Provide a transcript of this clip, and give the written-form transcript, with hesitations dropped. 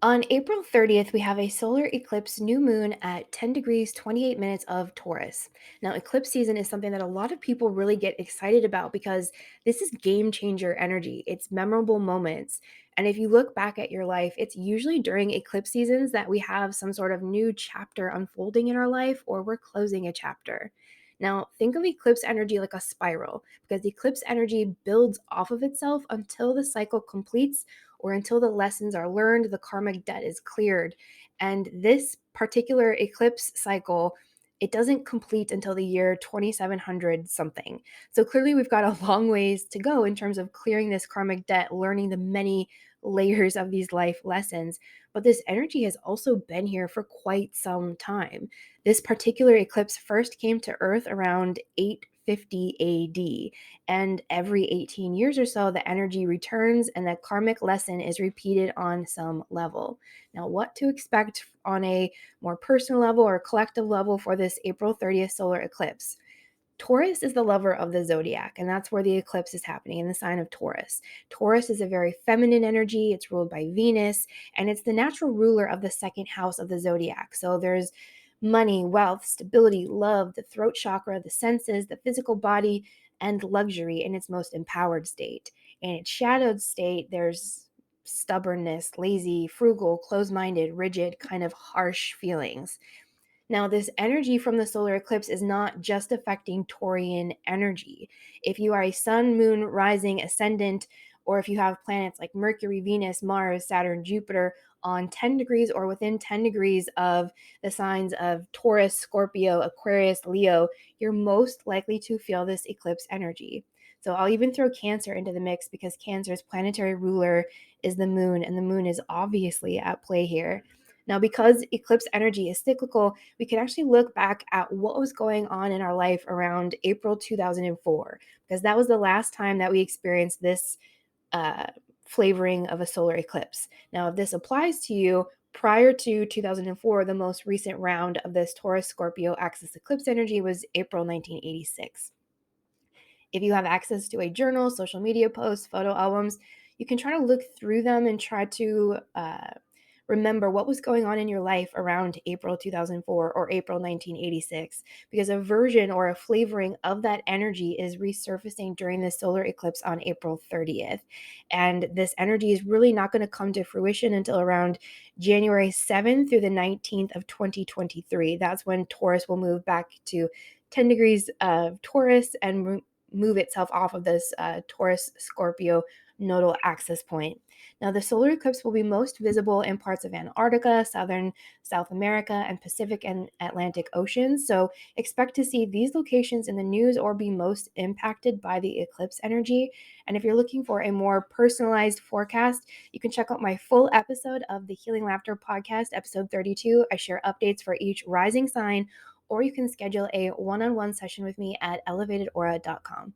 On April 30th, we have a solar eclipse new moon at 10 degrees 28 minutes of Taurus. Now, eclipse season is something that a lot of people really get excited about because this is game changer energy. It's memorable moments. And if you look back at your life, it's usually during eclipse seasons that we have some sort of new chapter unfolding in our life or we're closing a chapter. Now, think of eclipse energy like a spiral because eclipse energy builds off of itself until the cycle completes or until the lessons are learned, the karmic debt is cleared. And this particular eclipse cycle, it doesn't complete until the year 2700 something. So clearly, we've got a long ways to go in terms of clearing this karmic debt, learning the many layers of these life lessons. But this energy has also been here for quite some time. This particular eclipse first came to Earth around 850 AD. And every 18 years or so, the energy returns and the karmic lesson is repeated on some level. Now, what to expect on a more personal level or collective level for this April 30th solar eclipse? Taurus is the lover of the zodiac, and that's where the eclipse is happening in the sign of Taurus. Taurus is a very feminine energy, it's ruled by Venus, and it's the natural ruler of the second house of the zodiac. So there's money, wealth, stability, love, the throat chakra, the senses, the physical body, and luxury in its most empowered state. In its shadowed state, there's stubbornness, lazy, frugal, closed minded, rigid, kind of harsh feelings. Now, this energy from the solar eclipse is not just affecting Taurian energy. If you are a sun, moon, rising, ascendant, or if you have planets like Mercury, Venus, Mars, Saturn, Jupiter on 10 degrees or within 10 degrees of the signs of Taurus, Scorpio, Aquarius, Leo, you're most likely to feel this eclipse energy. So I'll even throw Cancer into the mix because Cancer's planetary ruler is the moon, and the moon is obviously at play here. Now, because eclipse energy is cyclical, we can actually look back at what was going on in our life around April 2004, because that was the last time that we experienced this uh, flavoring of a solar eclipse. Now, if this applies to you, prior to 2004, the most recent round of this Taurus Scorpio axis eclipse energy was April 1986. If you have access to a journal, social media posts, photo albums, you can try to look through them and try to remember what was going on in your life around April 2004 or April 1986, because a version or a flavoring of that energy is resurfacing during the solar eclipse on April 30th. And this energy is really not going to come to fruition until around January 7th through the 19th of 2023. That's when Taurus will move back to 10 degrees of Taurus and move itself off of this Taurus Scorpio nodal axis point. Now, the solar eclipse will be most visible in parts of Antarctica, southern South America, and Pacific and Atlantic Oceans. So, expect to see these locations in the news or be most impacted by the eclipse energy. And if you're looking for a more personalized forecast, you can check out my full episode of the Healing Laughter podcast, episode 32. I share updates for each rising sign, or you can schedule a one on one session with me at elevatedaura.com.